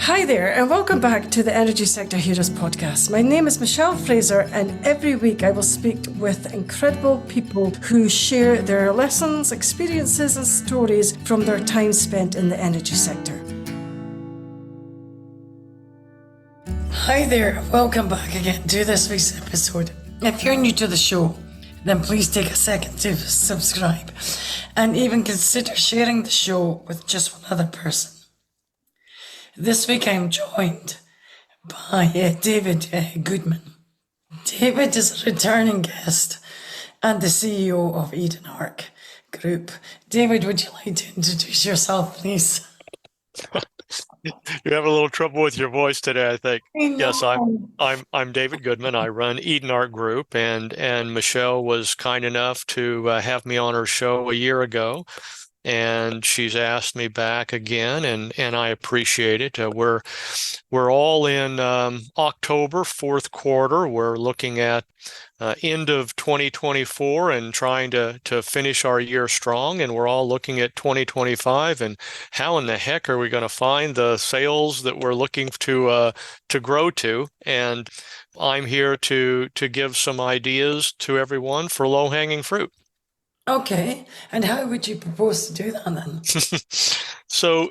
Hi there, and welcome back to the Energy Sector Heroes podcast. My name is Michelle Fraser, and every week I will speak with incredible people who share their lessons, experiences, and stories from their time spent in the energy sector. Hi there, welcome back again to this week's episode. If you're new to the show, then please take a second to subscribe and even consider sharing the show with just one other person. This week I'm joined by David Goodman. David is a returning guest and the CEO of Eden Arc Group. David, would you like to introduce yourself, please? You have a little trouble with your voice today, I think. I know. Yes, I'm David Goodman. I run Eden Art Group, and Michelle was kind enough to have me on her show a year ago, and she's asked me back again, and I appreciate it. We're all in October, fourth quarter. We're looking at end of 2024 and trying to finish our year strong, and we're all looking at 2025 and how in the heck are we going to find the sales that we're looking to grow to. And I'm here to give some ideas to everyone for low-hanging fruit. Okay, and how would you propose to do that then? So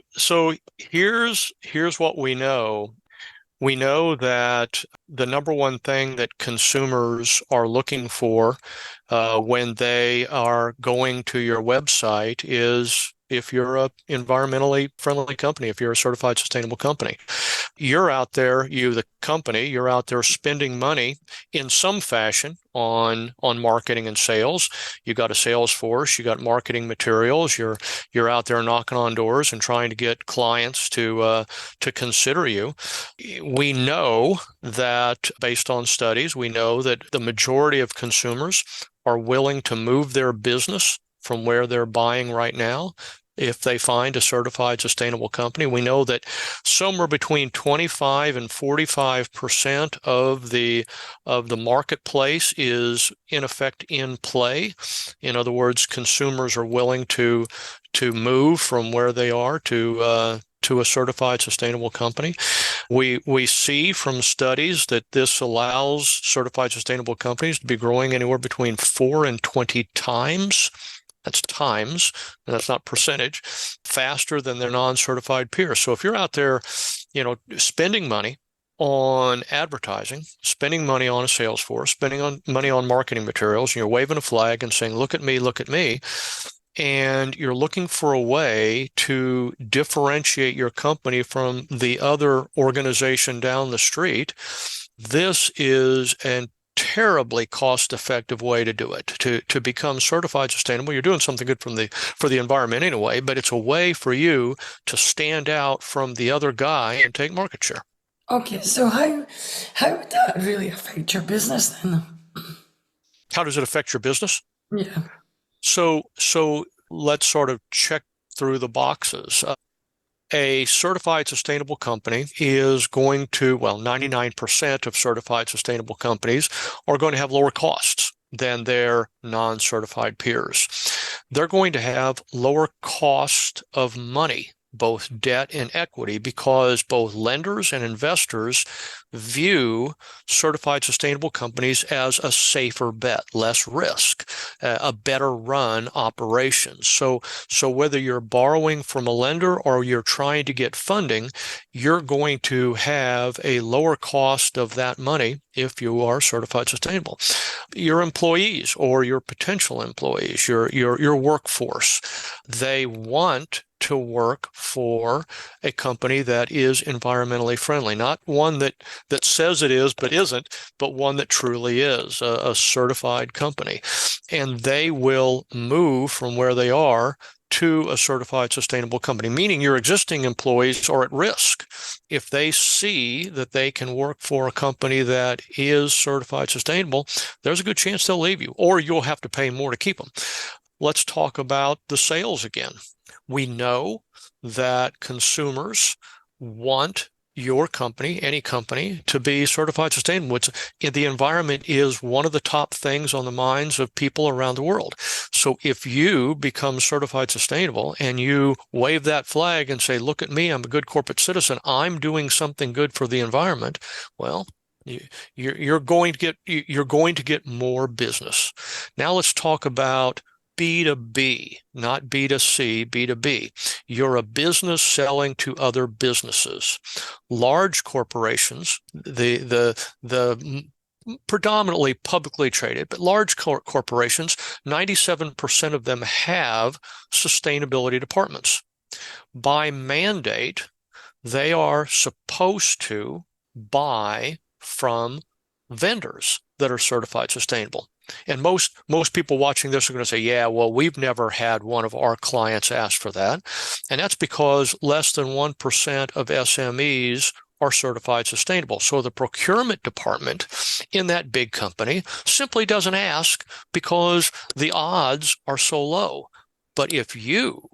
here's what we know. We know that the number one thing that consumers are looking for when they are going to your website is if you're a environmentally friendly company, if you're a certified sustainable company. You're out there, the company, you're out there spending money in some fashion on marketing and sales. You got a sales force, you got marketing materials, you're out there knocking on doors and trying to get clients to consider you. We know that based on studies, we know that the majority of consumers are willing to move their business from where they're buying right now if they find a certified sustainable company. We know that somewhere between 25 and 45% of the marketplace is in effect in play. In other words, consumers are willing to move from where they are to a certified sustainable company. We see from studies that this allows certified sustainable companies to be growing anywhere between 4 and 20 times. That's times, and that's not percentage, faster than their non-certified peers. So if you're out there, spending money on advertising, spending money on a sales force, spending money on marketing materials, and you're waving a flag and saying, look at me, and you're looking for a way to differentiate your company from the other organization down the street, this is an terribly cost-effective way to do it. To become certified sustainable, you're doing something good for the environment anyway, but it's a way for you to stand out from the other guy and take market share. Okay, so how would that really affect your business then? How does it affect your business? Yeah. So let's sort of check through the boxes. A certified sustainable company is going to, 99% of certified sustainable companies are going to have lower costs than their non-certified peers. They're going to have lower cost of money, both debt and equity, because both lenders and investors view certified sustainable companies as a safer bet, less risk, a better run operation. So whether you're borrowing from a lender or you're trying to get funding, you're going to have a lower cost of that money if you are certified sustainable. Your employees or your potential employees, your workforce, they want to work for a company that is environmentally friendly, not one that says it is but isn't, but one that truly is a certified company. And they will move from where they are to a certified sustainable company, meaning your existing employees are at risk. If they see that they can work for a company that is certified sustainable, there's a good chance they'll leave you, or you'll have to pay more to keep them. Let's talk about the sales again. We know that consumers want your company, any company, to be certified sustainable. The environment is one of the top things on the minds of people around the world. So if you become certified sustainable and you wave that flag and say, look at me, I'm a good corporate citizen, I'm doing something good for the environment, well, you're going to get more business. Now let's talk about B2B, not B2C, B2B. You're a business selling to other businesses. Large corporations, the predominantly publicly traded, but large corporations, 97% of them have sustainability departments. By mandate, they are supposed to buy from vendors that are certified sustainable. And most people watching this are going to say, yeah, well, we've never had one of our clients ask for that. And that's because less than 1% of SMEs are certified sustainable. So the procurement department in that big company simply doesn't ask because the odds are so low. But if you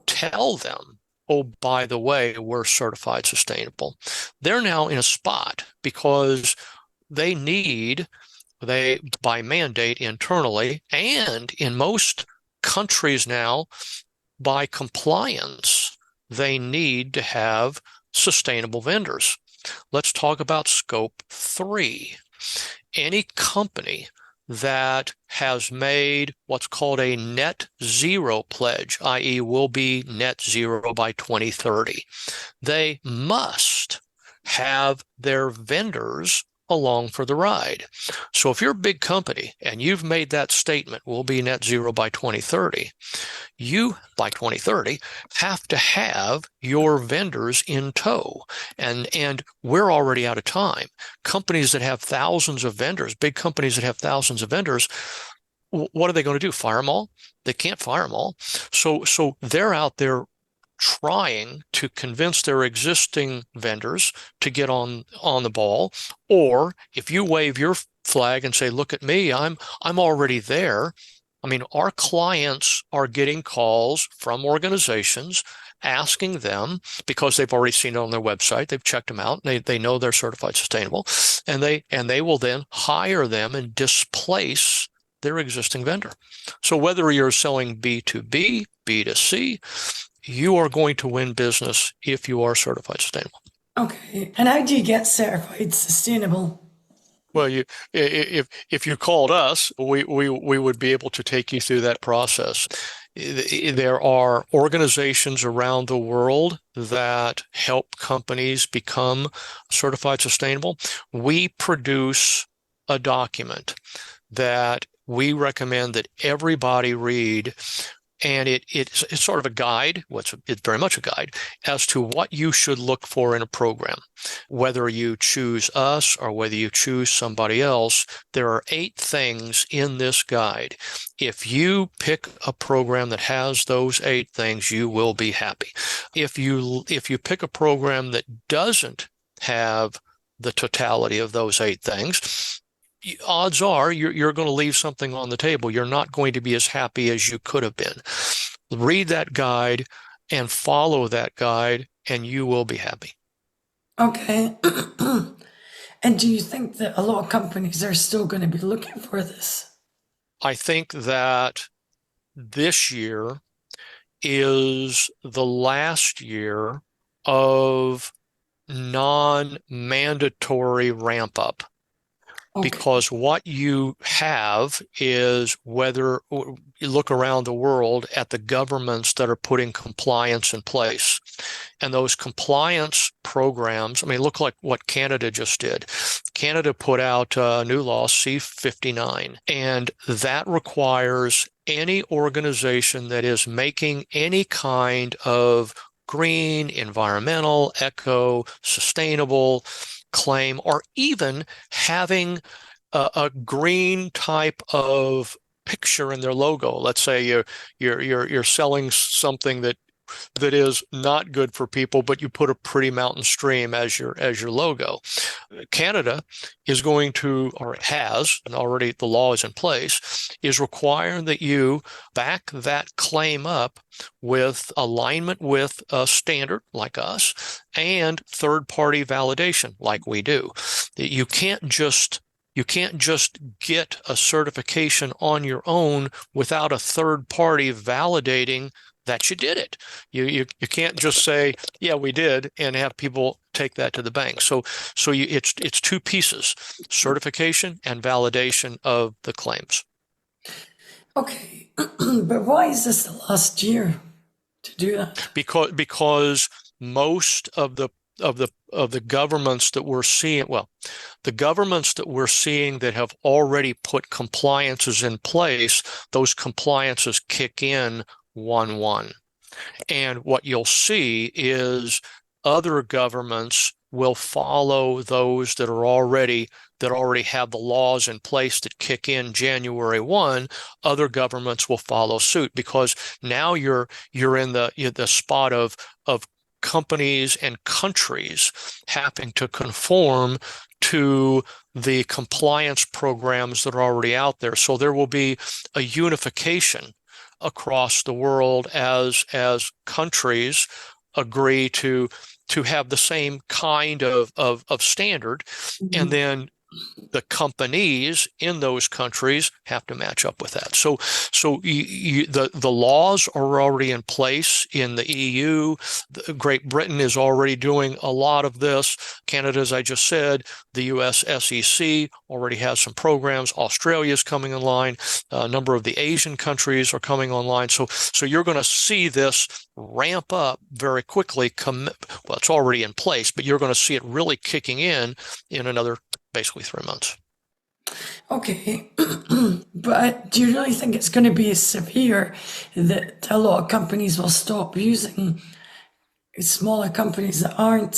tell them, oh, by the way, we're certified sustainable, they're now in a spot because they by mandate internally, and in most countries now, by compliance, they need to have sustainable vendors. Let's talk about scope 3. Any company that has made what's called a net zero pledge, i.e. will be net zero by 2030, they must have their vendors along for the ride. So if you're a big company and you've made that statement, we'll be net zero by 2030, you, by 2030, have to have your vendors in tow. And we're already out of time. Companies that have thousands of vendors, big companies that have thousands of vendors, what are they going to do? Fire them all? They can't fire them all. So they're out there trying to convince their existing vendors to get on the ball. Or if you wave your flag and say, look at me, I'm already there. I mean, our clients are getting calls from organizations asking them, because they've already seen it on their website, they've checked them out, they know they're certified sustainable, and they will then hire them and displace their existing vendor. So whether you're selling B2B, B2C, you are going to win business if you are certified sustainable. Okay. And how do you get certified sustainable? Well, if you called us, we would be able to take you through that process. There are organizations around the world that help companies become certified sustainable. We produce a document that we recommend that everybody read. And it's sort of a guide. It's very much a guide as to what you should look for in a program. Whether you choose us or whether you choose somebody else, there are 8 things in this guide. If you pick a program that has those 8 things, you will be happy. If you pick a program that doesn't have the totality of those 8 things, odds are you're going to leave something on the table. You're not going to be as happy as you could have been. Read that guide and follow that guide, and you will be happy. Okay. And do you think that a lot of companies are still going to be looking for this? I think that this year is the last year of non-mandatory ramp up. Okay. Because what you have is, whether you look around the world at the governments that are putting compliance in place, and those compliance programs, I mean, look like what Canada just did. Canada put out a new law, C-59, and that requires any organization that is making any kind of green, environmental, eco, sustainable claim, or even having a green type of picture in their logo. Let's say you're selling something that that is not good for people, but you put a pretty mountain stream as your logo. Canada is going to, or has, and already the law is in place, is requiring that you back that claim up with alignment with a standard like us and third-party validation like we do. You can't just get a certification on your own without a third party validating that you did it. You can't just say, yeah, we did, and have people take that to the bank. So it's two pieces: certification and validation of the claims. Okay, but why is this the last year to do that? Because most of the governments that we're seeing, well, the governments that we're seeing that have already put compliances in place, those compliances kick in 1/1. And what you'll see is other governments will follow those that already have the laws in place that kick in January 1. Other governments will follow suit, because now you're in the spot of companies and countries having to conform to the compliance programs that are already out there. So there will be a unification across the world as countries agree to have the same kind of standard, and then the companies in those countries have to match up with that. So the laws are already in place in the EU. Great Britain is already doing a lot of this. Canada, as I just said, the US SEC already has some programs. Australia is coming in line. A number of the Asian countries are coming online. So you're going to see this ramp up very quickly. Well, it's already in place, but you're going to see it really kicking in another basically 3 months. Okay, but do you really think it's going to be as severe that a lot of companies will stop using smaller companies that aren't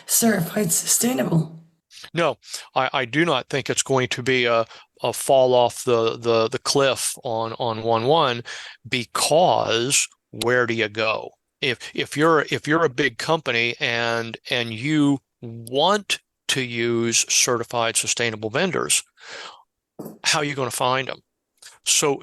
certified sustainable? No, I do not think it's going to be a fall off the cliff on 1/1, because where do you go? If you're a big company and you want to use certified sustainable vendors, how are you going to find them? So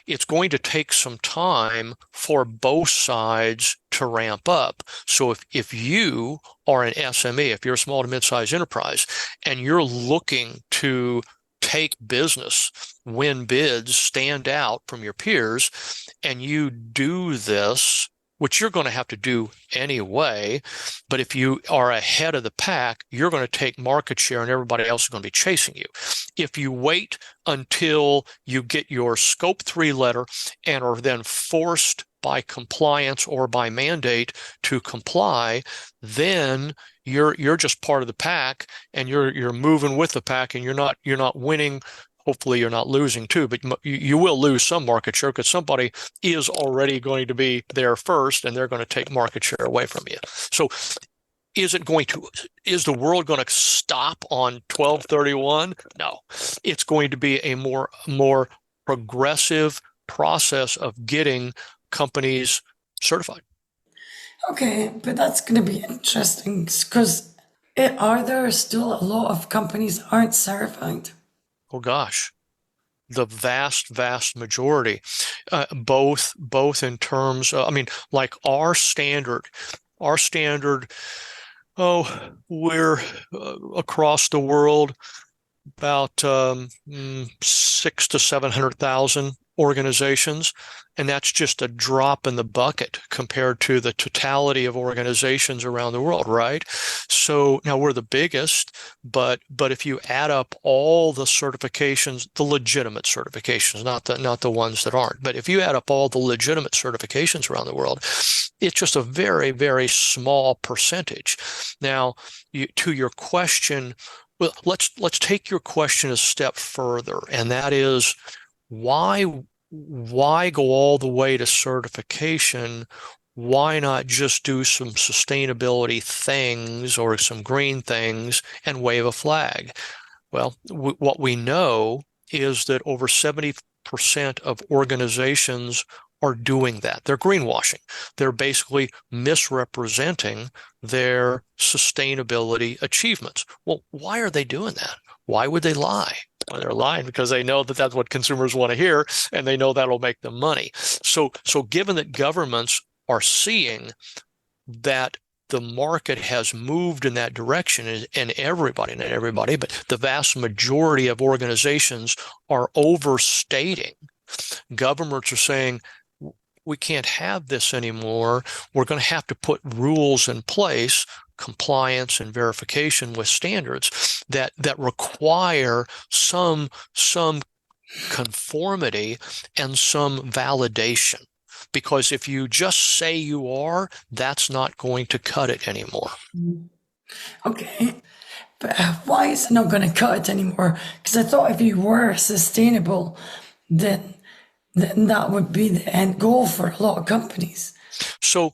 it's going to take some time for both sides to ramp up. So if you are an SME, if you're a small to mid-sized enterprise, and you're looking to take business, win bids, stand out from your peers, and you do this, which you're going to have to do anyway, but if you are ahead of the pack, you're going to take market share and everybody else is going to be chasing you. If you wait until you get your Scope 3 letter and are then forced by compliance or by mandate to comply, then you're just part of the pack, and you're moving with the pack, and you're not winning. Hopefully you're not losing too, but you will lose some market share, because somebody is already going to be there first, and they're going to take market share away from you. So is the world going to stop on 12/31? No, it's going to be a more progressive process of getting companies certified. Okay, but that's going to be interesting, because are there still a lot of companies that aren't certified? Oh gosh, the vast majority, both in terms of, I mean, like our standard, we're across the world about 600,000 to 700,000 organizations, and that's just a drop in the bucket compared to the totality of organizations around the world, right? So now we're the biggest, but if you add up all the certifications, the legitimate certifications, not the ones that aren't, but if you add up all the legitimate certifications around the world, it's just a very, very small percentage. Now, to your question, well, let's take your question a step further, and that is, why go all the way to certification? Why not just do some sustainability things or some green things and wave a flag? Well, what we know is that over 70% of organizations are doing that. They're greenwashing. They're basically misrepresenting their sustainability achievements. Well, why are they doing that? Why would they lie? Well, they're lying because they know that that's what consumers want to hear, and they know that'll make them money. So given that governments are seeing that the market has moved in that direction, and everybody, not everybody, but the vast majority of organizations are overstating. Governments are saying, we can't have this anymore. We're going to have to put rules in place, compliance and verification with standards that require some conformity and some validation. Because if you just say you are, that's not going to cut it anymore. Okay. But why is it not going to cut it anymore? Because I thought if you were sustainable, then that would be the end goal for a lot of companies. So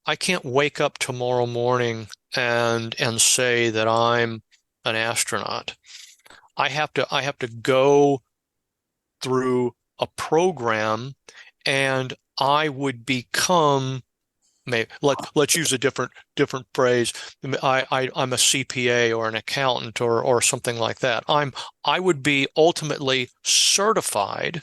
I can't wake up tomorrow morning and say that I'm an astronaut. I have to go through a program, and I would become, maybe let's use a different phrase. I'm a CPA or an accountant or something like that. I would be ultimately certified,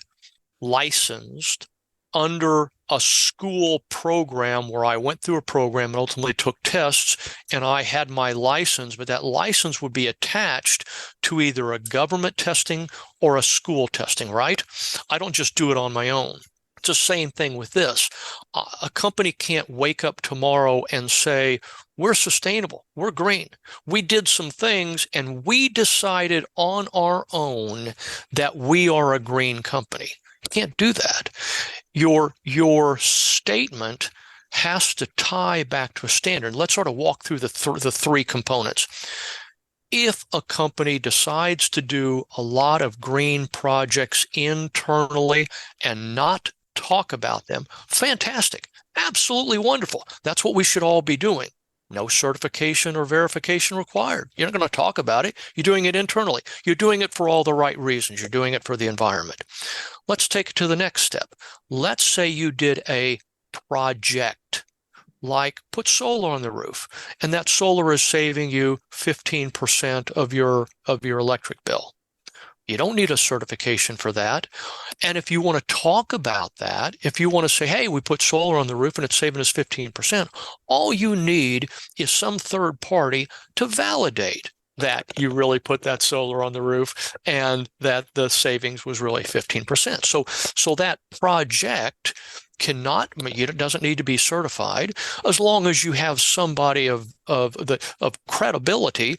licensed under a school program where I went through a program and ultimately took tests, and I had my license, but that license would be attached to either a government testing or a school testing, right? I don't just do it on my own. It's the same thing with this. A company can't wake up tomorrow and say, we're sustainable, we're green. We did some things and we decided on our own that we are a green company. You can't do that. Your statement has to tie back to a standard. Let's sort of walk through the three components. If a company decides to do a lot of green projects internally and not talk about them, fantastic, absolutely wonderful. That's what we should all be doing. No certification or verification required. You're not going to talk about it. You're doing it internally. You're doing it for all the right reasons. You're doing it for the environment. Let's take it to the next step. Let's say you did a project like put solar on the roof, and that solar is saving you 15% of your electric bill. You don't need a certification for that. And if you want to talk about that, if you want to say, hey, we put solar on the roof and it's saving us 15%, all you need is some third party to validate that you really put that solar on the roof and that the savings was really 15%. So that project it doesn't need to be certified as long as you have somebody of credibility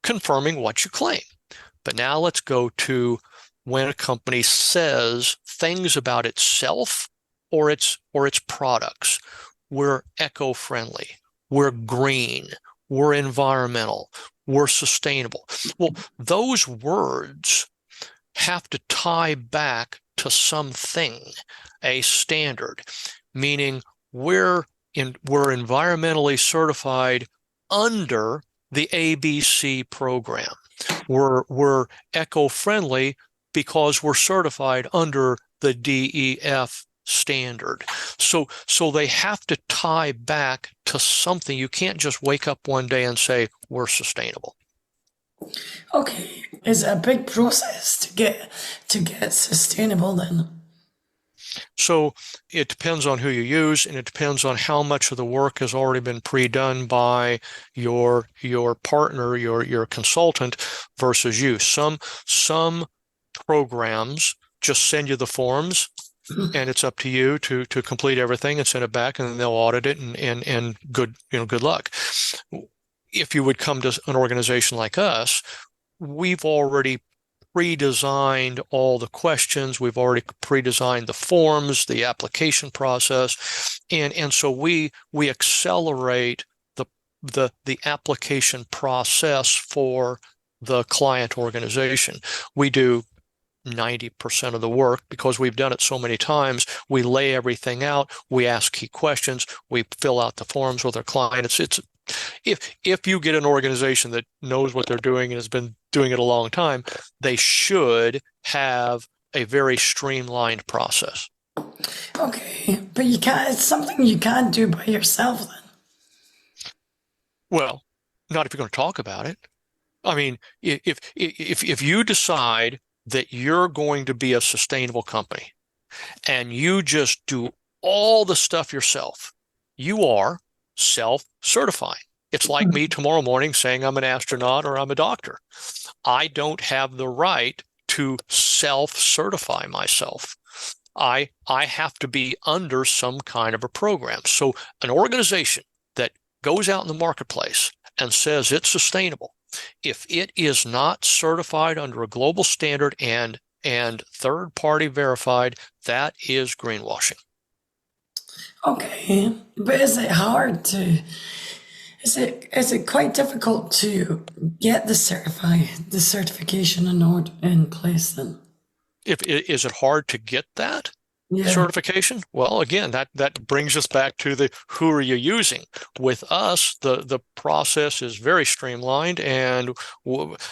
confirming what you claim. But now let's go to when a company says things about itself or its products. We're eco-friendly, we're green, we're environmental, we're sustainable. Well, those words have to tie back to something, a standard, meaning we're environmentally certified under the ABC program. We're eco-friendly because we're certified under the DEF standard. So they have to tie back to something. You can't just wake up one day and say, we're sustainable. Okay, is it a big process to get sustainable then? So it depends on who you use, and it depends on how much of the work has already been pre-done by your partner, your consultant, versus you. Some programs just send you the forms, and it's up to you to complete everything and send it back, and then they'll audit it and good luck. If you would come to an organization like us, we've already pre-designed all the questions. We've already pre-designed the forms, the application process, and so we accelerate the application process for the client organization. We do 90% of the work because we've done it so many times. We lay everything out. We ask key questions. We fill out the forms with our client. If you get an organization that knows what they're doing and has been doing it a long time, they should have a very streamlined process. Okay, but you can't. It's something you can't do by yourself then. Well, not if you're going to talk about it. I mean, if you decide that you're going to be a sustainable company and you just do all the stuff yourself, you are self-certifying. It's like me tomorrow morning saying I'm an astronaut or I'm a doctor. I don't have the right to self-certify myself. I have to be under some kind of a program. So an organization that goes out in the marketplace and says it's sustainable, if it is not certified under a global standard and third party verified, that is greenwashing. Okay, but is it hard to? Is it quite difficult to get the certification in place then? Is it hard to get that Yeah. certification? Well, again, that brings us back to the who are you using? With us, the process is very streamlined, and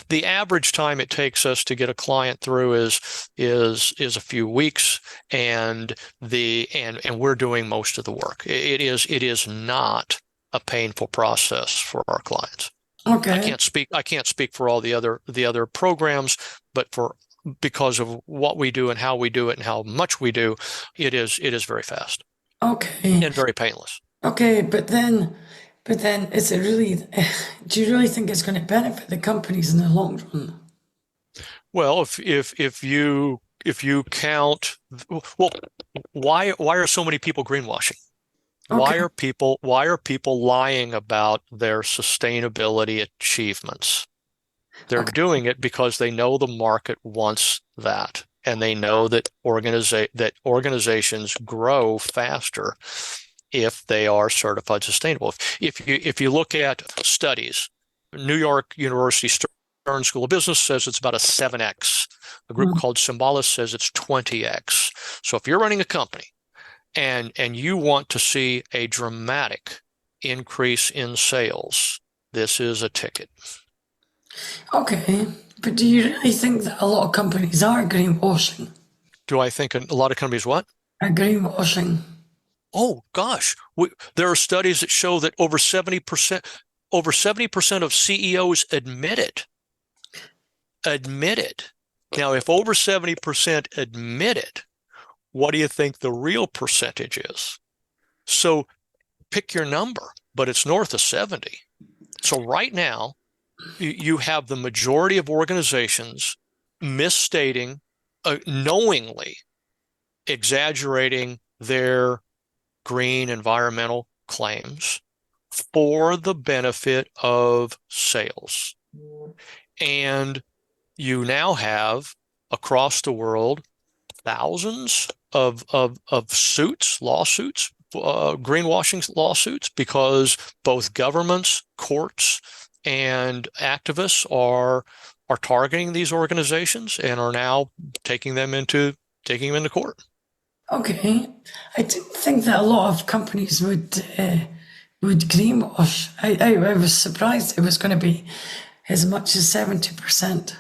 the average time it takes us to get a client through is a few weeks, and we're doing most of the work. It is not a painful process for our clients. Okay. I can't speak for all the other programs, but because of what we do and how we do it and how much we do, it is very fast Okay. and very painless. Okay. But then, is it really? Do you really think it's going to benefit the companies in the long run? Well, if you count, well, why are so many people greenwashing? Okay. Why are people lying about their sustainability achievements? They're Okay. doing it because they know the market wants that, and they know that organizations grow faster if they are certified sustainable. If you look at studies, New York University Stern School of Business says it's about a 7x. A group Mm. called Symbolis says it's 20x. So if you're running a company and you want to see a dramatic increase in sales, this is a ticket. Okay. But do you really think that a lot of companies are greenwashing? Do I think a lot of companies what? Are greenwashing? Oh gosh, there are studies that show that over 70% of CEOs admit it. Admit it. Now, if over 70% admit it, what do you think the real percentage is? So pick your number, but it's north of 70. So right now, you have the majority of organizations misstating, knowingly exaggerating their green environmental claims for the benefit of sales. And you now have across the world thousands of lawsuits, greenwashing lawsuits, because both governments, courts, and activists are targeting these organizations and are now taking them into court. Okay. I didn't think that a lot of companies would greenwash. I was surprised it was going to be as much as 70%.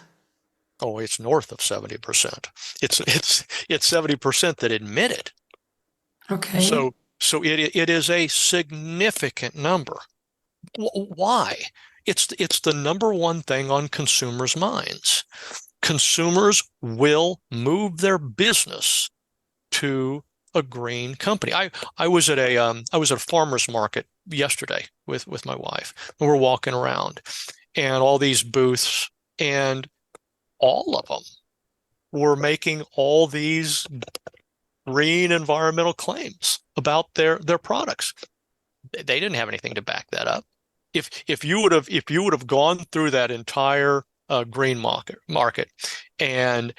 Oh, it's north of 70%. It's 70% that admit it. Okay. So it is a significant number. Why? It's the number one thing on consumers' minds. Consumers will move their business to a green company. I was at a farmer's market yesterday with my wife, and we're walking around, and all these booths, and all of them were making all these green environmental claims about their products. They didn't have anything to back that up. If you would have gone through that entire green market and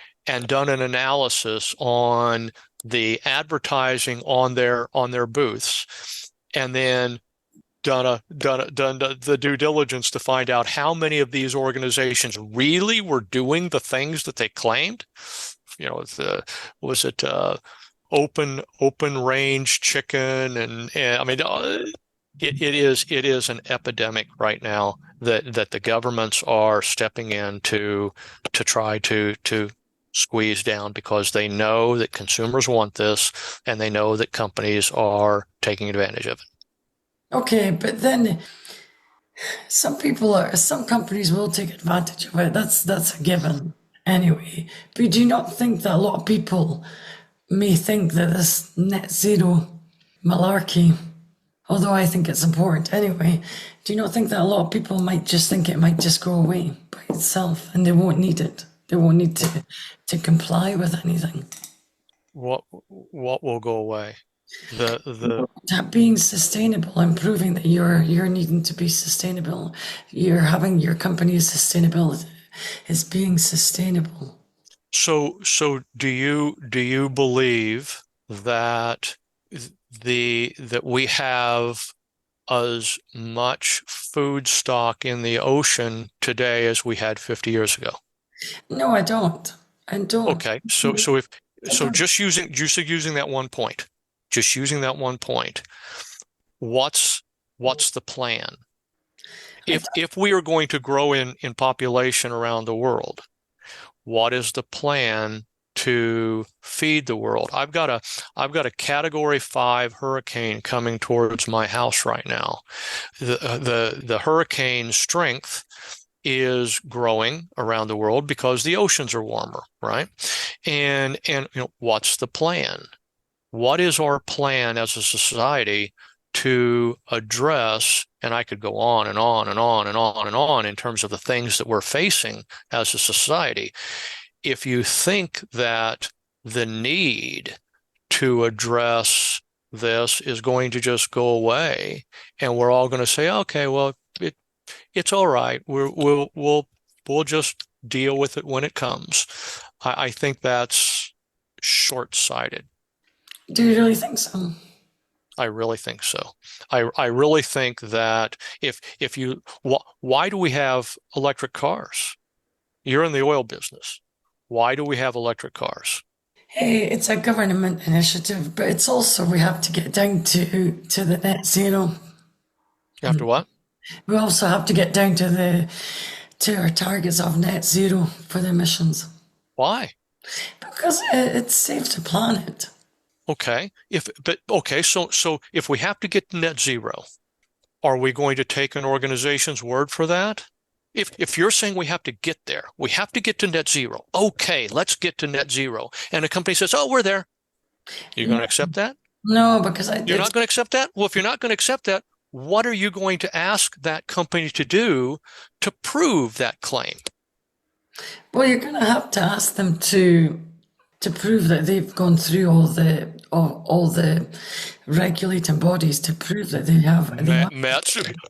done an analysis on the advertising on their booths, and then done the due diligence to find out how many of these organizations really were doing the things that they claimed. Was it open range chicken, and I mean, it is an epidemic right now that the governments are stepping in to try to squeezed down because they know that consumers want this and they know that companies are taking advantage of it. Okay, but then some companies will take advantage of it. That's a given anyway. But do you not think that a lot of people may think that this net zero malarkey, although I think it's important anyway, do you not think that a lot of people might just think it might just go away by itself and they won't need it? They won't need to comply with anything. What will go away? The Being sustainable and proving that you're needing to be sustainable. You're having your company's sustainability is being sustainable. So do you believe that that we have as much food stock in the ocean today as we had 50 years ago? No, I don't. I don't. Okay, just using that one point, what's the plan? If we are going to grow in population around the world, what is the plan to feed the world? I've got a Category 5 hurricane coming towards my house right now. The hurricane strength is growing around the world because the oceans are warmer, right? And what's the plan? What is our plan as a society to address, and I could go on and on and on and on and on in terms of the things that we're facing as a society. If you think that the need to address this is going to just go away and we're all going to say, okay, well, it's all right. We'll just deal with it when it comes. I think that's short-sighted. Do you really think so? I really think so. I really think that why do we have electric cars? You're in the oil business. Why do we have electric cars? Hey, it's a government initiative, but it's also we have to get down to the net zero. You have to what? We also have to get down to our targets of net zero for the emissions. Why? Because it saves the planet. Okay. So if we have to get to net zero, are we going to take an organization's word for that? If you're saying we have to get there, we have to get to net zero. Okay, let's get to net zero. And a company says, "Oh, we're there." You're going to accept that? No, because You're not going to accept that? Well, if you're not going to accept that, what are you going to ask that company to do to prove that claim? Well, you're going to have to ask them to prove that they've gone through all the regulating bodies to prove that they have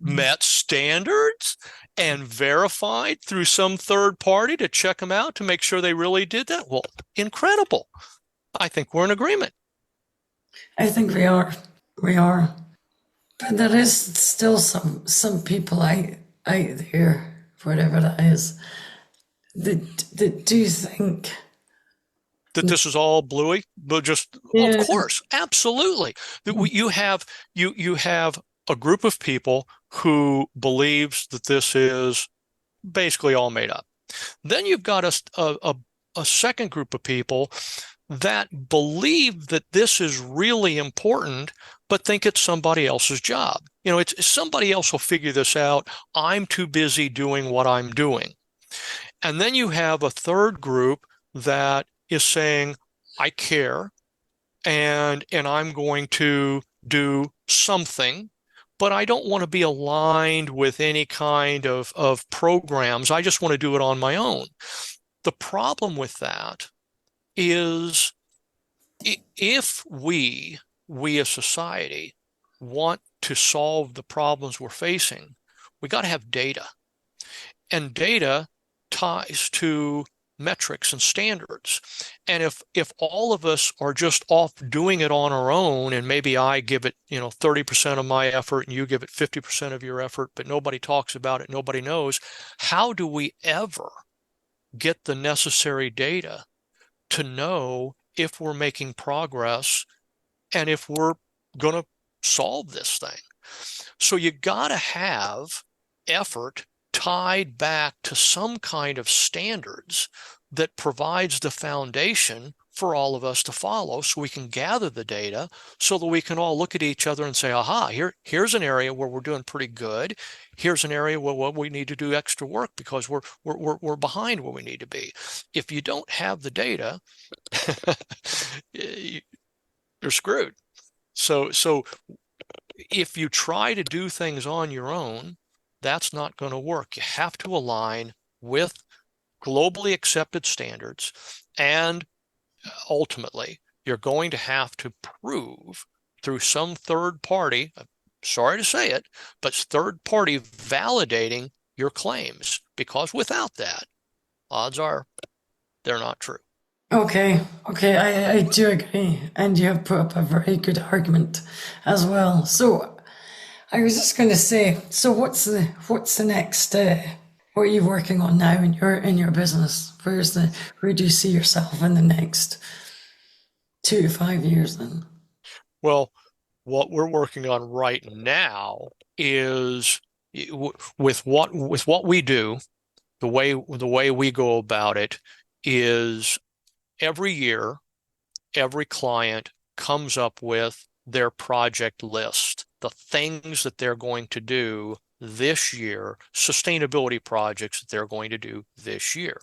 met standards and verified through some third party to check them out to make sure they really did that. Well, incredible. I think we're in agreement. I think we are. We are. But there is still some people out there, whatever that is, that do think that this is all bluey, but just of course, absolutely. You have a group of people who believes that this is basically all made up. Then you've got a second group of people that believe that this is really important, but think it's somebody else's job. It's somebody else will figure this out. I'm too busy doing what I'm doing. And then you have a third group that is saying, I care, and I'm going to do something, but I don't want to be aligned with any kind of programs. I just want to do it on my own. The problem with that is if we as society want to solve the problems we're facing, we got to have data. And data ties to metrics and standards. And if all of us are just off doing it on our own, and maybe I give it 30% of my effort and you give it 50% of your effort, but nobody talks about it, nobody knows, how do we ever get the necessary data to know if we're making progress and if we're going to solve this thing? So you got to have effort tied back to some kind of standards that provides the foundation for all of us to follow, so we can gather the data so that we can all look at each other and say, aha, here's an area where we're doing pretty good. Here's an area where we need to do extra work because we're behind where we need to be. If you don't have the data, you're screwed. So if you try to do things on your own, that's not going to work. You have to align with globally accepted standards, and ultimately, you're going to have to prove through some third party, I'm sorry to say it, but third party validating your claims, because without that, odds are they're not true. Okay, I do agree, and you have put up a very good argument as well. So I was just going to say, so what's the next? What are you working on now in your business? Where do you see yourself in the next 2 to 5 years then? Well, what we're working on right now is with what we do, the way we go about it is every year, every client comes up with their project list, the things that they're going to do this year, sustainability projects that they're going to do this year.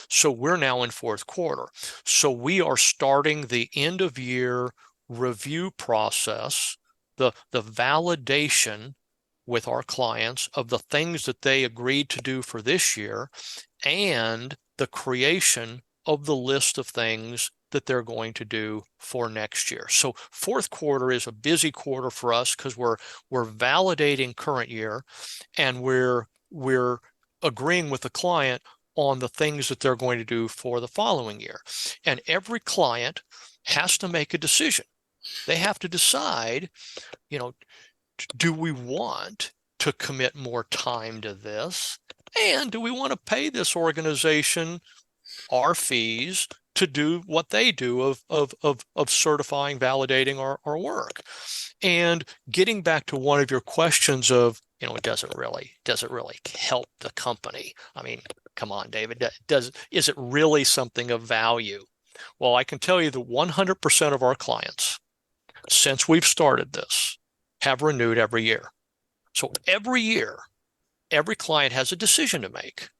So we're now in fourth quarter. So we are starting the end of year review process, the validation with our clients of the things that they agreed to do for this year, and the creation of the list of things that they're going to do for next year. So fourth quarter is a busy quarter for us because we're validating current year, and we're agreeing with the client on the things that they're going to do for the following year. And every client has to make a decision. They have to decide, do we want to commit more time to this? And do we want to pay this organization our fees to do what they do of certifying, validating our work? And getting back to one of your questions of, does it really help the company? I mean, come on, David, is it really something of value? Well, I can tell you that 100% of our clients, since we've started this, have renewed every year. So every year, every client has a decision to make.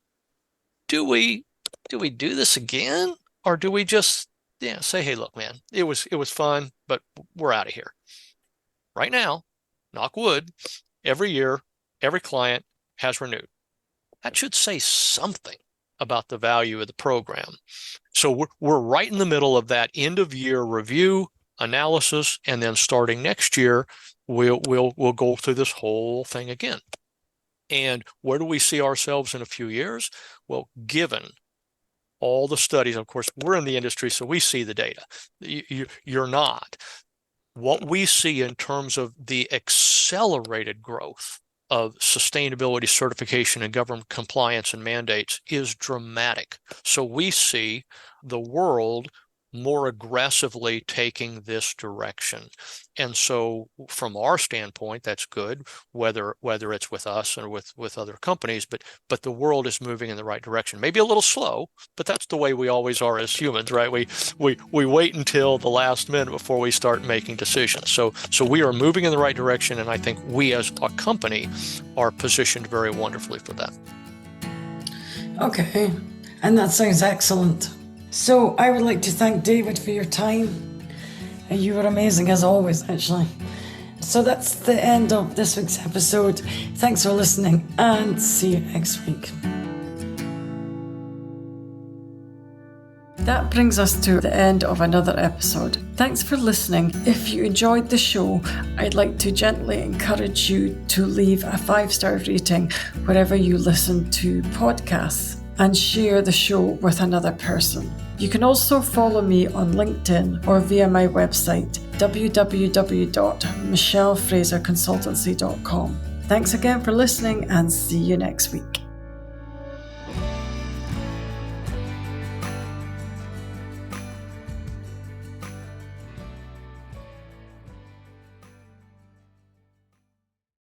Do we do this again, or do we just say, hey, look, man, it was fun, but we're out of here? Right now, knock wood, every year, every client has renewed. That should say something about the value of the program. So we're right in the middle of that end of year review, analysis, and then starting next year, we'll go through this whole thing again. And where do we see ourselves in a few years? Well, given all the studies, of course, we're in the industry, so we see the data. You're not. What we see in terms of the accelerated growth of sustainability certification and government compliance and mandates is dramatic. So we see the world more aggressively taking this direction. And so from our standpoint, that's good, whether it's with us or with other companies, but the world is moving in the right direction. Maybe a little slow, but that's the way we always are as humans, right? We wait until the last minute before we start making decisions. So we are moving in the right direction, and I think we as a company are positioned very wonderfully for that. Okay, and that sounds excellent. So I would like to thank David for your time. You were amazing as always, actually. So that's the end of this week's episode. Thanks for listening, and see you next week. That brings us to the end of another episode. Thanks for listening. If you enjoyed the show, I'd like to gently encourage you to leave a 5-star rating wherever you listen to podcasts, and share the show with another person. You can also follow me on LinkedIn or via my website, www.michellefraserconsultancy.com. Thanks again for listening, and see you next week.